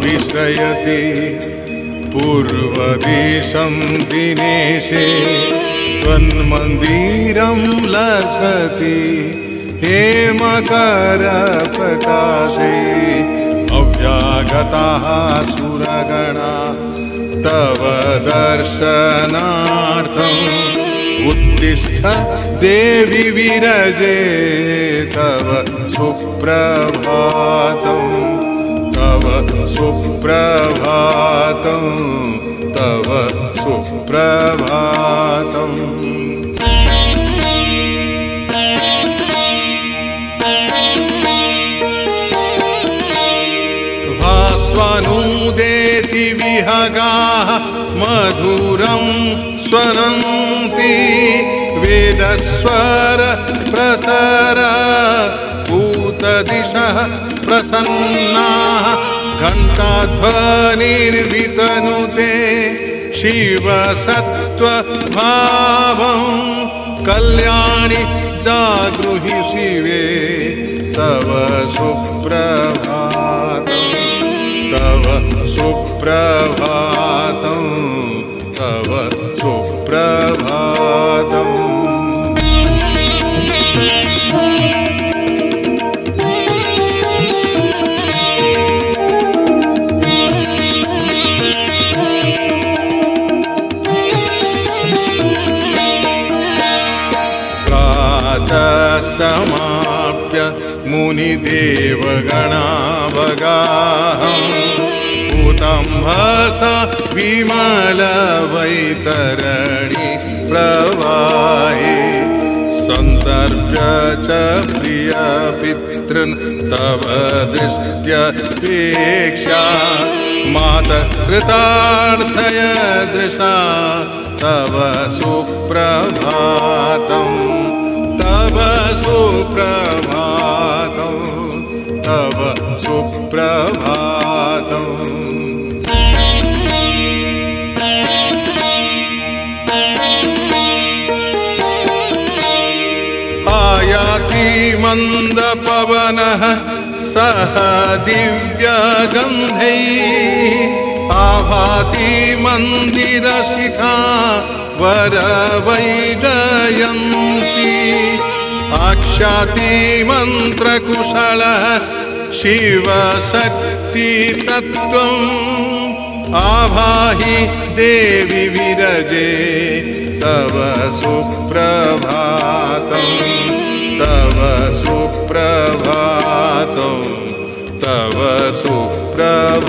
विश्रयति पूर्वदिशं दिनेशे त्वन्मन्दिरं लसति हेमकरप्रकाशे अव्यागताः सुरगणा तव दर्शनार्थम् उत्तिष्ठ देवी विरजे तव सुप्रभातं तव सुप्रभातं तव सुप्रभातम् भास्वनुदेति विहगाः मधुरं स्वरन्ति वेदस्वर प्रसर भूतदिशः प्रसन्नाः घण्टाध्वनिर्वितनुते शिवसत्त्वभावं कल्याणि जागृहि शिवे तव सुप्रभातं तव सुप्रभातं तव सुप्रभातम् समाप्य मुनिदेवगणावगाहं पूतम्भसा विमलवैतरणि प्रवाहे सन्दर्भ्य च प्रियपितॄन् तव दृष्ट्यपेक्षा मातकृतार्थय दृशा तव सुप्रभातम् तव सुप्रभातं तव सुप्रभातम् आयाति मन्दपवनः सह दिव्यगन्धैः आभाति मन्दिरशिखा वरवैजयन्ती आख्याति मन्त्रकुशलः शिवशक्तितत्त्वम् आभाहि देवी विरजे तव सुप्रभातं तव सुप्रभातं तव सुप्रभातम्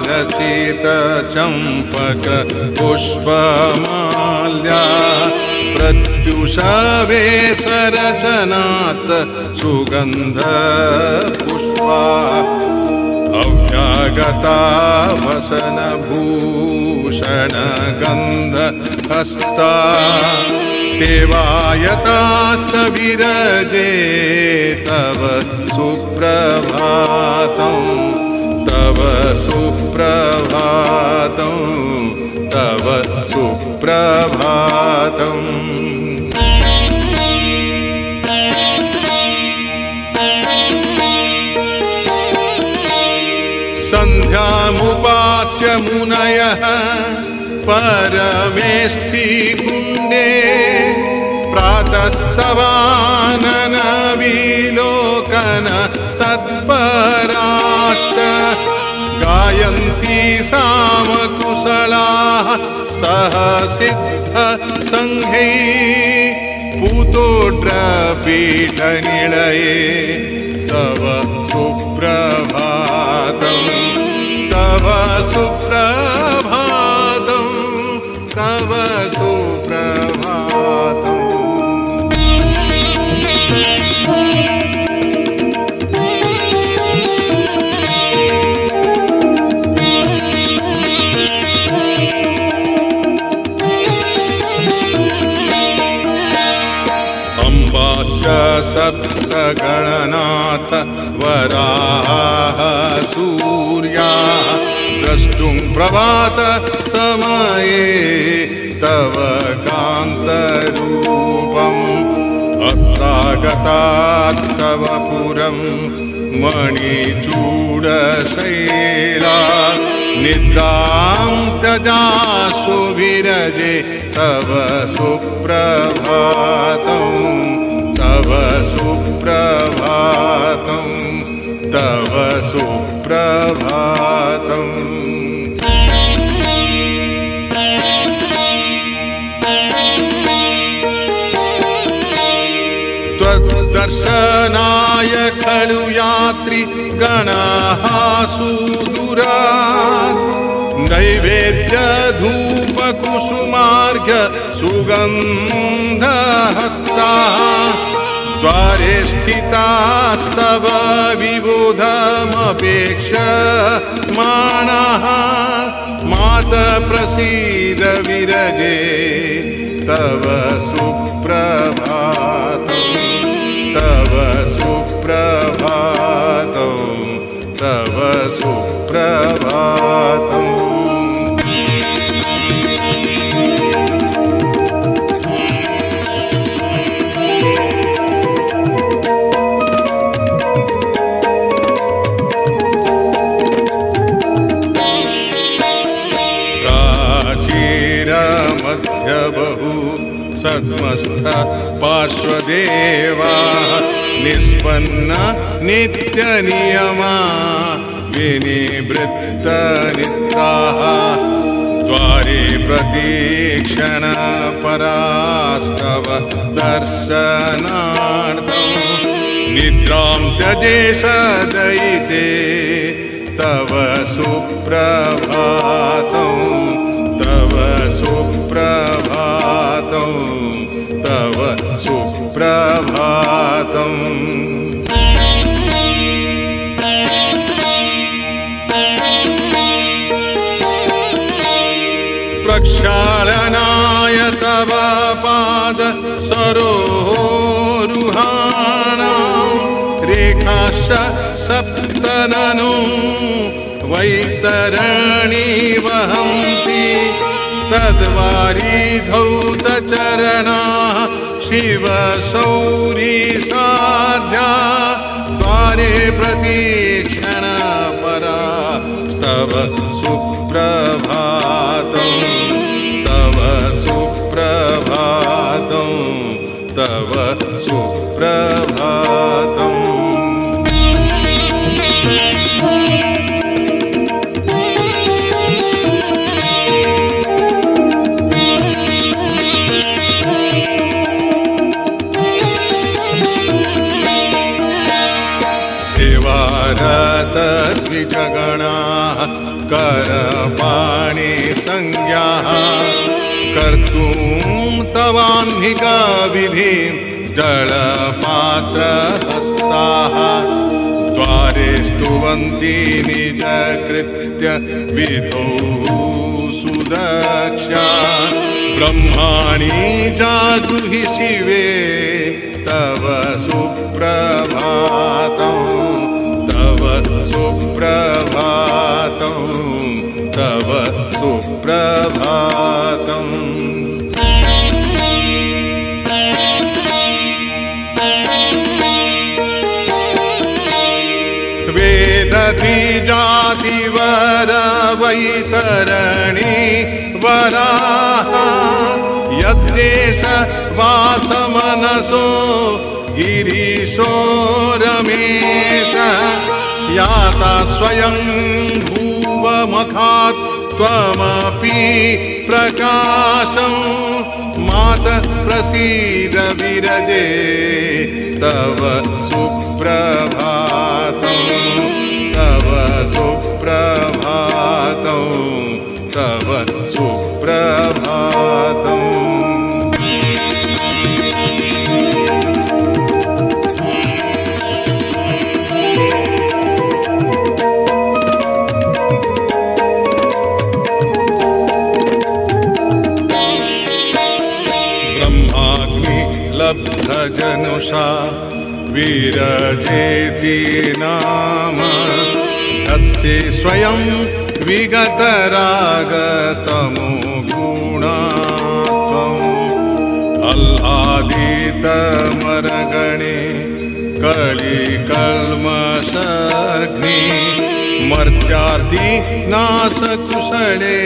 रचित चंपक पुष्पमाल्या प्रत्युषवेशरचनात् सुगंध पुष्पा अव्यागता वसन भूषण गंध हस्ता सेवायताश्च विरजे तव सुप्रभातम् तव सुप्रभातं तव सुप्रभातम् सन्ध्यामुपास्य मुनयः परमेष्ठिकुण्डे प्रातस्तवानन विलोकन तत्पराश्च गायन्ति सामकुशलाः सह सिद्ध संघैः पूतोड्रपीठनिलये तव सुप्रभातं तव सुप्रभातं तव सुप्रभातम् सप्तगणनाथ वराह सूर्याः द्रष्टुं प्रभात समये तव कान्तरूपम् अत्रागतास्तव पुरं मणिचूडशैला निद्रां त्यजासु विरजे तव सुप्रभातं तव सुप्रभातं तव सुप्रभातम् त्वद्दर्शनाय खलु यात्री गणाः सुदूरात् नैवेद्य धूप कुसुमार्घ सुगन्धहस्ताः द्वारे स्थितास्तव विबुधमपेक्षमाणाः मात प्रसीद विरजे तव सुप्रभातं तव सुप्रभातं तव सुप्रभातम् बहु सद्मस्थ पार्श्वदेवा निष्पन्न नित्यनियमा विनिवृत्त निद्राः द्वारे प्रतीक्षण परास्तव दर्शनार्थं निद्रां त्यजेश दयिते तव सुप्रभातं तव सुप्रभातं तव सुप्रभातम् प्रक्षालनाय तव पाद सरोरुहाणां रेखाश्च सप्तननु वैतरणी वहन्ति तद्वारिधौतचरणाः शिवशौरी साध्या द्वारे प्रतीक्षण परा तव सुप्रभातं तव सुप्रभातं तव सुप्रभातम् द्विजगणाः करपाणि संज्ञाः कर्तुं तवान्निका विधिं जलपात्रहस्ताः द्वारे स्तुवन्ति निजकृत्य विधौ सुदक्षा ब्रह्माणि जागृहि शिवे तव सुप्रभातं तव सुप्रभातं तव सुप्रभातम् वेदद्विजातिवर वैतरणी वराः यद्देश वासमनसो गिरीशो रमेश याता स्वयं भुवमखात् त्वमपि प्रकाशं मात प्रसीद विरजे तव सुप्रभातं तव सुप्रभातं तव सुप्रभातम् जनुषा विरजेति नाम तस्य स्वयं विगतरागतमो गुणात्वम् आह्लादितमरगणे कलिकल्मषग्नि मर्त्यार्थी नाशकुशले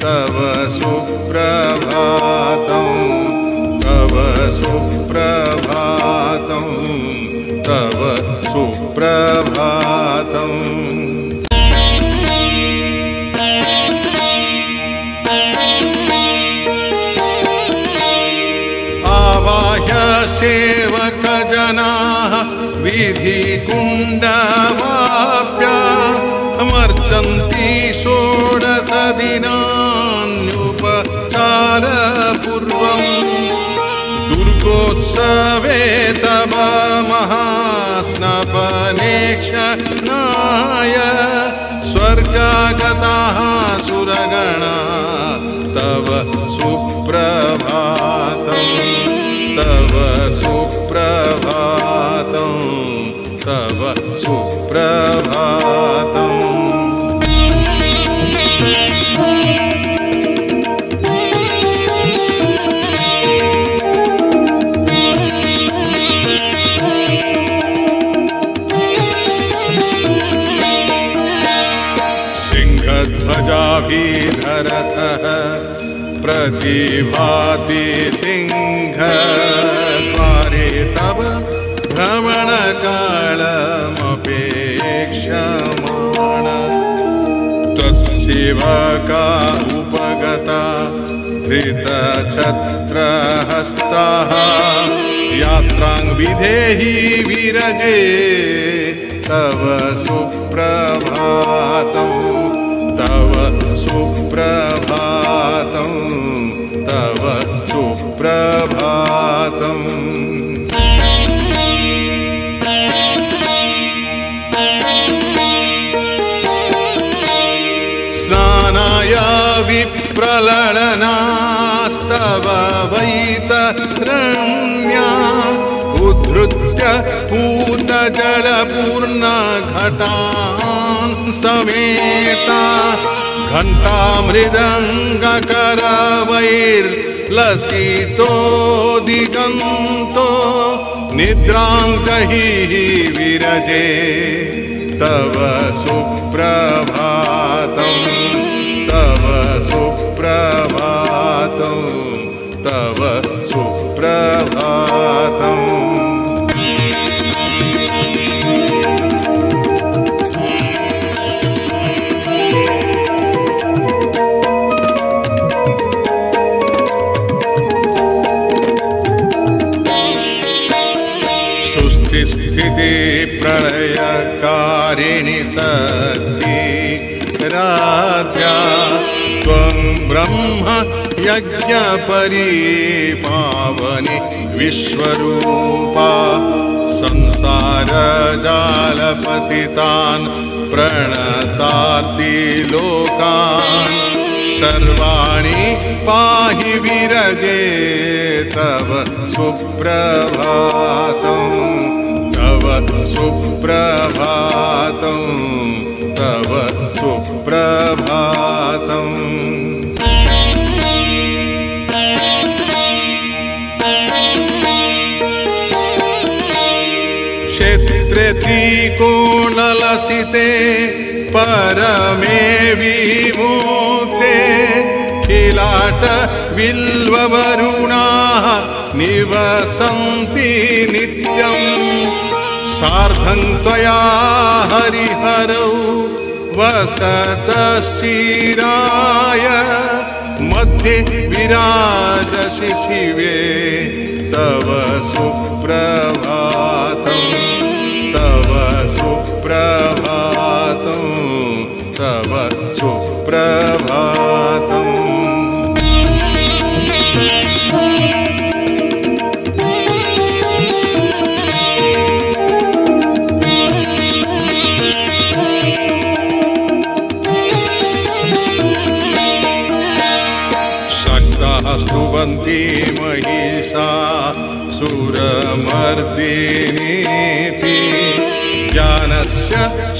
तव सुप्रभातं तव सुप्रभातं तव सुप्रभातम् आवाह्य सेवकजनाः विधिकुण्डवाप्यामर्चन्ति षोडशदिनान्युपचारपूर्वम् दुर्गोत्सवे तव महास्नपनेक्षणाय स्वर्गागताः सुरगणा तव सुप्रभातं तव सुप्रभातं तव सुप्रभातम् सिंहध्वजाभिधरतः प्रतिभाति सिंहद्वारे तव भ्रमणकालमपेक्षमाण त्वत्सेवका उपगता धृतछत्रहस्ताः यात्रां विधेहि विरजे तव सुप्रभातं तव सुप्रभातं तव सुप्रभातम् स्नानाय विप्रललनास्तव वैतरण्या उद्धृत्य पूतजलपूर्णघटान् समेता घण्टामृदङ्गकरवैर्लसितो दिगन्तो निद्रां कहि विरजे तव सुप्रभातं तव सुप्रभातं तव सुप्रभातम् स्थिति प्रलयकारिणि शक्ति राध्या त्वं ब्रह्म यज्ञपरिपावनि विश्वरूपा संसारजालपतितान् प्रणतार्तिलोकान् सर्वाणि पाहि विरजे तव सुप्रभातं तव सुप्रभातं तव सुप्रभातम् क्षेत्रे त्रिकोणलसिते परमे विमुक्ते किलाट बिल्ववरुणाः निवसन्ति नित्यम् सार्धं त्वया हरिहरौ वसतश्चिराय मध्ये विराजसि शिवे तव सुप्रभातं तव सुप्रभातं तव सुप्रभातम् स्तुवन्ति महिषा सुरमर्दिनीति ज्ञानस्य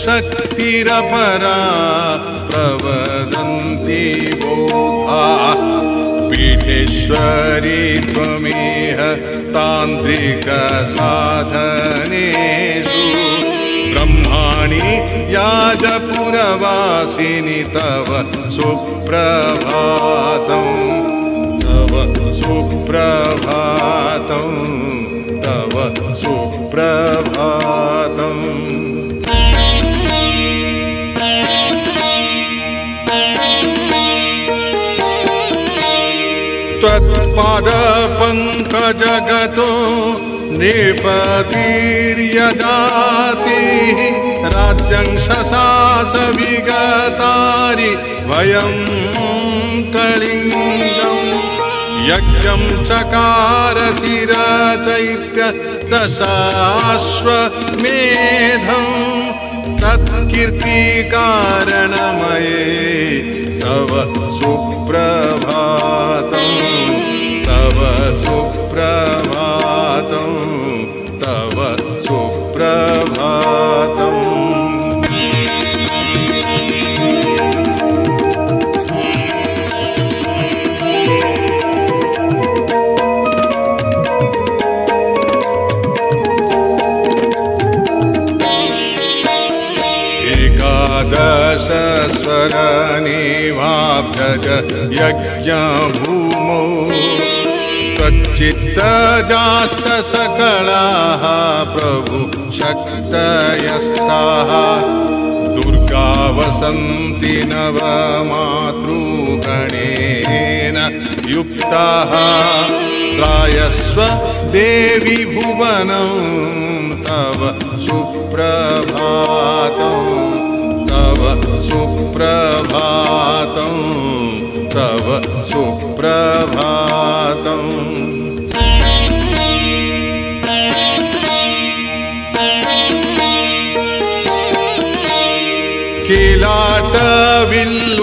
शक्तिरपरा प्रवदन्ति बौद्धाः पीठेश्वरी त्वमिह तान्त्रिकसाधनेषु ब्रह्माणि याजपुरवासिनि तव सुप्रभातं तव सुप्रभातं तव सुप्रभातम् त्वत्पादपङ्कजगतो नृपतिर्यजातिः राज्यं शशास विगतारि वयं कलिङ्गम् यज्ञं चकार चिरचैत्य दशाश्वमेधं तत्कीर्तिकारणमये तव सुप्रभातं तव सुप्रभातं तव सुप्रभातम् एकादश स्वरनिवाभ्यज यज्ञभूमौ त्वच्चित्तजाश्च सकलाः प्रभु शक्तयस्ताः दुर्गा वसन्ति नवमातृगणेन युक्ताः त्रायस्व देवी भुवनं तव सुप्रभातं तव सुप्रभातं तव सुप्रभातम्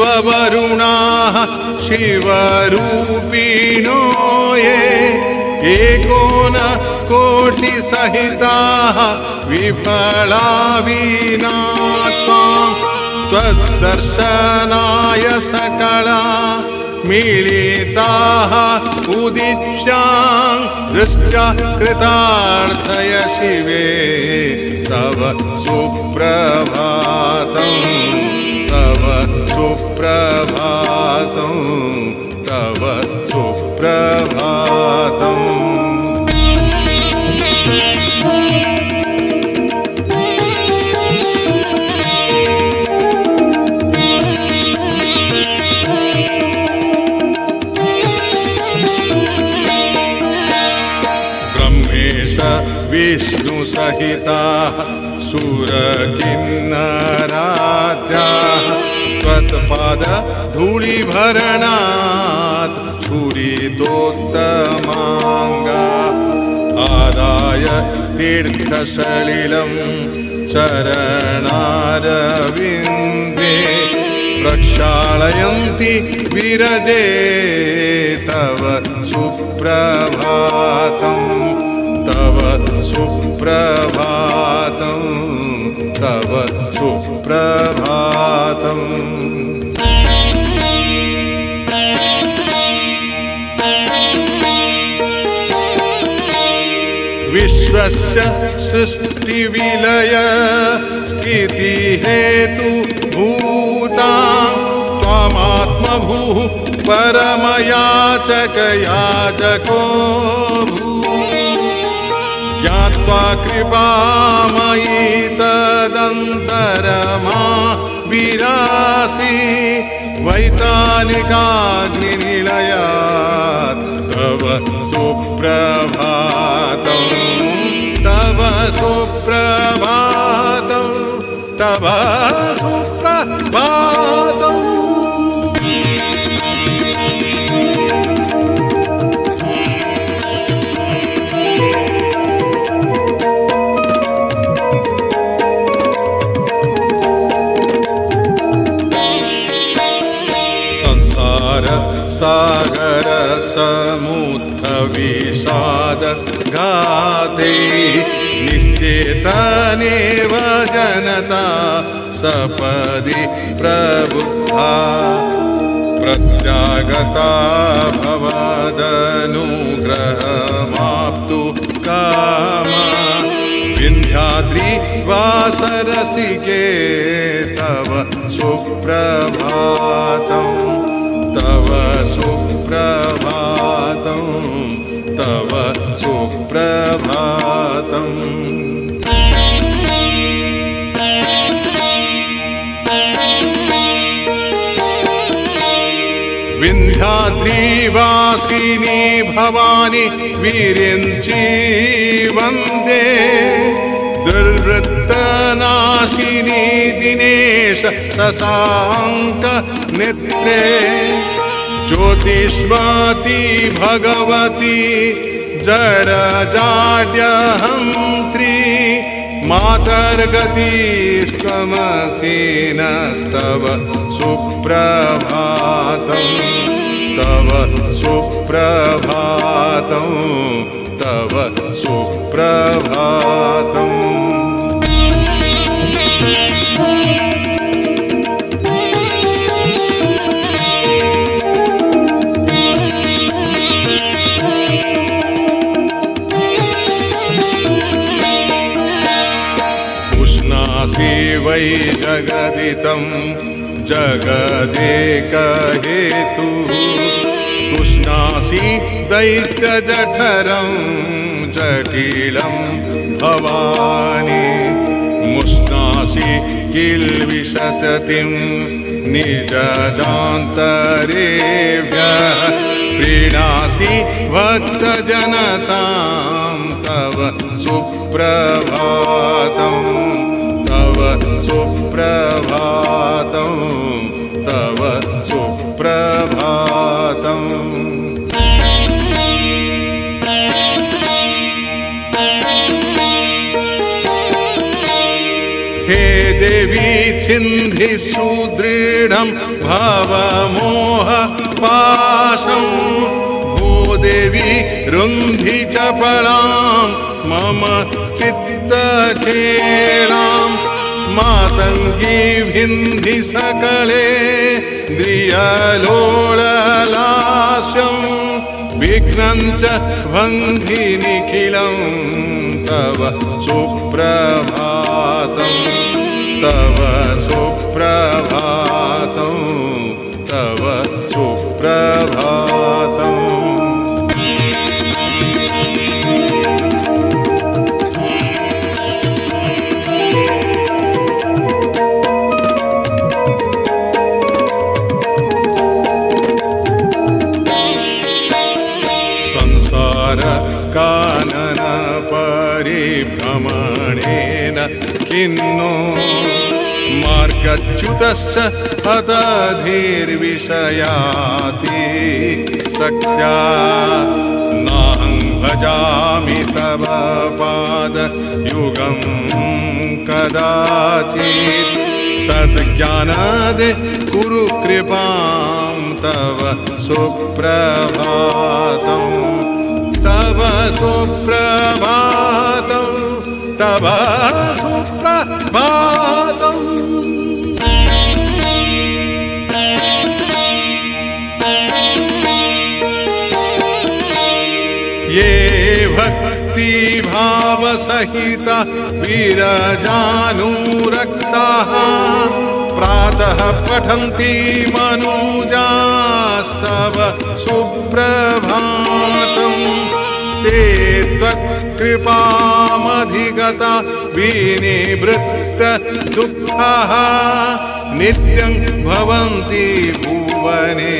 किलाटविल्ववरुणाः शिवरूपिणो ये एकोनकोटिसहिताः विफला विना त्वद्दर्शनाय सकला मिलिताः उदित्यां दृष्ट्या कृतार्थय शिवे तव सुप्रभातं तव सुप्रभातं तव सुप्रभातम् विष्णु सहिताः सुरकिन्नराद्याः त्वत्पाद धूलिभरणात् स्फुरितोत्तमाङ्गा आदाय तीर्थसलिलं चरणारविन्दे प्रक्षालयन्ति विरजे तव सुप्रभातम् तव सुप्रभातं तव सुप्रभातम् विश्वस्य सृष्टिविलय स्थितिहेतुभूतां त्वमात्मभूः परमयाचकयाचको ज्ञात्वा कृपामयि तदन्तरमा विरासि वैतानिकाग्निनिलयात् तव सुप्रभातं तव सुप्रभातं तव सुप्रभातम् सागर विषाद घाते निश्चेतनेव जनता सपदि प्रबुद्धा प्रत्यागता भवदनुग्रहमाप्तु कामा विन्ध्याद्रिवासरसिके तव सुप्रभातं तव सुप्रभातं तव सुप्रभातम् विन्ध्याद्रिवासिनी भवानी वीर्यञ्ची वन्दे दुर्वृत्तनाशिनी दिनेश शशाङ्क नेत्रे ज्योतिष्मती भगवती जडजाड्यहन्त्री मातर्गतिस्त्वमसीनस्तव सुप्रभातं तव सुप्रभातं तव सुप्रभातम् वै जगदितं जगदेकहेतु तुष्णासि दैत्यजठरं जटिलं भवानी मुष्णासि किल्विषततिं निजजान्तरेभ्यः प्रीणासि भक्तजनतां तव सुप्रभातम् तव सुप्रभातं तव सुप्रभातम् हे देवी छिन्धि सुदृढं भवमोहपाशं भूदेवी रुन्धि चपलां मम चित्तखेलां मातङ्गी भिन्धि सकले द्रियलोललास्यं विघ्नं च भङ्गि निखिलं तव सुप्रभातं तव सुप्रभातं तव सुप्रभातम् कानन परिभ्रमणेन खिन्नो मार्गच्युतश्च हतधीर्विषयाति शक्त्या नाहं भजामि तव पादयुगं कदाचित् सद्ज्ञानादे कुरु कृपां तव सुप्रभातम् तव सुप्रभातं तव सुप्रभातम् ये भक्तिभावसहिता विरजानुरक्ताः प्रातः पठन्ति मनुजास्तव सुप्रभातम् ते त्वत्कृपामधिगता विनिवृत्त दुःखाः नित्यं भवन्ति भुवने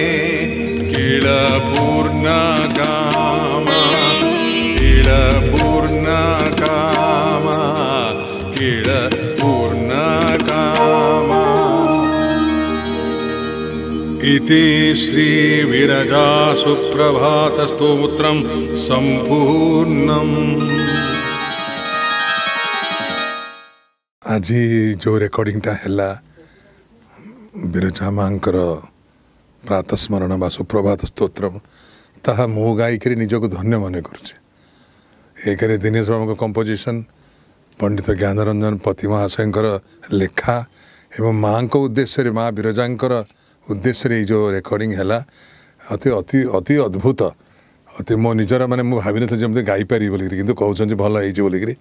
किल पूर्णकामा किल पूर्णकामा किल पूर्णकामा। इति श्री विरजा सुप्रभात स्तोत्रम संपूर्णम। आज जो रेकर्डिंगटा हैला विरजा मांकर प्रातस्मरण बा सुप्रभात स्तोत्रम ताहा मु गायिकी निजक धन्य मन करुचे। एक दिनेश बाबू कंपोजिशन, पंडित ज्ञानरंजन पति महाशयर लेखा एवं माँ को उद्देश्य माँ विरजांकर उद्देश्य जो रेकर्डिंग है अति अति अति अद्भुत अति मो निजर माने मु भावी नी जमी गाईपारि बोल कि कहते भल हो बोलिकी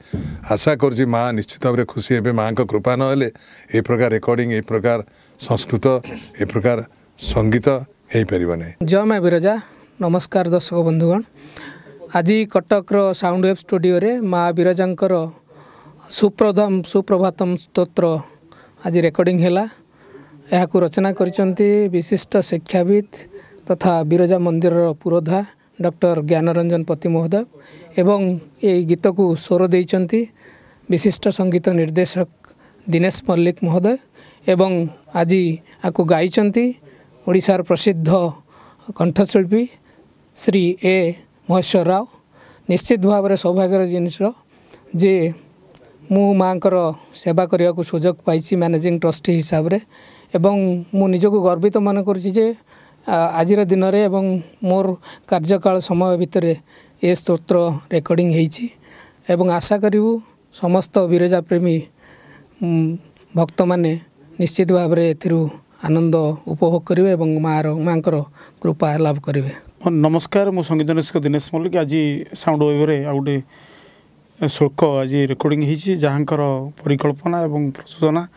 आशा कर माँ निश्चित भाव खुशी हे माँ को कृपा नहेले ए प्रकार रेकर्डिंग ए प्रकार संस्कृत ए प्रकार संगीत हो पार नहीं। जय माँ विरजा। नमस्कार दर्शक बंधुगण, आज कटक साउंड वेब स्टूडियो रे माँ विरजांकर सुप्रभातम स्तोत्र आज रेकर्डिंग हैला। यह रचना करिसंती विशिष्ट शिक्षाविद तथा विरजा मंदिर पुरोधा डॉक्टर ज्ञानरंजन पति महोदय एवं ये गीत को स्वर देइचंती विशिष्ट संगीत निर्देशक दिनेश मल्लिक महोदय एवं आज आपको गाइचंती ओडिशार प्रसिद्ध कंठशिल्पी श्री ए महेश्वर राव। निश्चित भाव में सौभाग्यर जिनिस जे मु माँ सेवा करने को सुजोग पाई मैनेजिंग ट्रस्टी हिसाब रे एवं मु निजक गर्वित मन करुच्ची आज दिन रे एवं मोर कार्यकाल समय भितर ए स्तोत्र रेकर्डिंग होईची एवं आशा करूँ समस्त विरजा प्रेमी भक्त माने निश्चित भाव में एथिरु आनंद उपभोग करेंगे और माँ कृपा लाभ करेंगे। नमस्कार, मु संगीत निर्देशक दिनेश मल्लिक। आज साउंड वेब रे आ गोटे शुल्क आज रेकर्डिंग होती जहाँकर परिकल्पना एवं प्रयोजना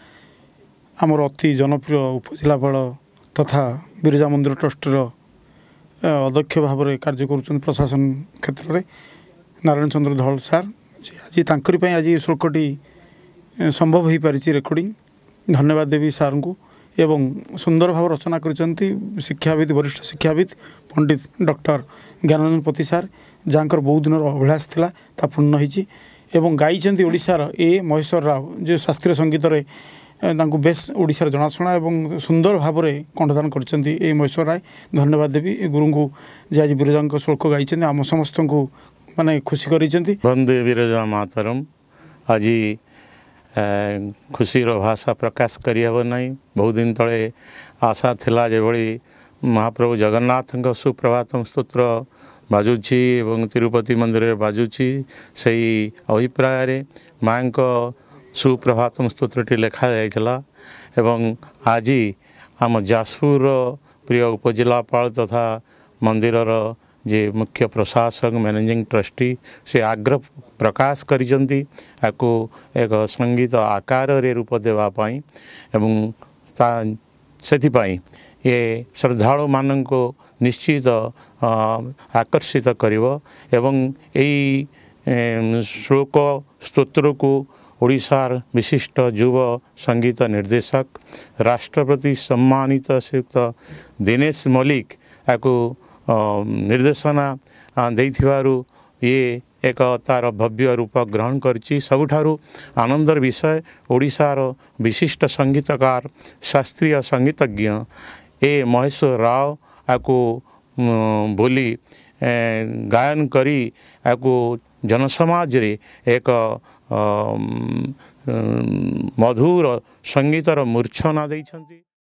आमर अति जनप्रिय उपजिलापाल तथा विरजा मंदिर ट्रस्टर अध्यक्ष भाव में कार्य कर प्रशासन क्षेत्र में नारायण चंद्र धल सार आज तांकरी आज शुल्कटी संभव हो पारी रेकर्डिंग। धन्यवाद देवी सार को एवं सुंदर भाव रचना करिसंती शिक्षाविद वरिष्ठ शिक्षाविद पंडित डॉक्टर ज्ञानरंजन पति सार जहाँकर बहुत दिन अभिलाष थिला ता पूर्ण होईची एवं गाइचंती ओडिशार ए महेश्वर राव जो शास्त्रीय संगीत रे तांको बेस ओडिशार जनाशुना एवं सुंदर भाव में कंठदान करिसंती ए महेश्वर राय। धन्यवाद देवी गुरु को जे आज विरजांक शुल्क गाइचंती आम समस्त को माने खुशी करिसंती। वंदे विरजा मातरम। आज खुशी भाषा प्रकाश करहब नहीं। बहुत दिन तले आशा थिला जे भली महाप्रभु जगन्नाथ सुप्रभातम स्तोत्र बाजुची एवं तिरुपति मंदिर बाजुची सही अभिप्राय माँ को सुप्रभातम स्तोत्रटी लेखा जाइछला एवं आज आम जाजपुर प्रिय उपजिलापाल तथा मंदिरर जे मुख्य प्रशासक मैनेजिंग ट्रस्टी से आग्रह प्रकाश करिसंती आको एक संगीत आकार रे रूप देवाई एवं सेथिपाई ये श्रद्धालु मान को निश्चित आकर्षित करिवो एवं यही श्लोक स्तोत्र को ओडिशार विशिष्ट युव संगीत निर्देशक राष्ट्रपति सम्मानित श्रीयुक्त दिनेश मल्लिक आको निर्देशना देइथिबारु ये एक तार भव्य रूप ग्रहण करछि। सबुठारु आनंदर विषय ओडिशार विशिष्ट संगीतकार शास्त्रीय संगीतज्ञ ए महेश्वर राव आको बोली गायन करी आको जनसमाज रे एक मधुर संगीतर मूर्छना देइछन्ति।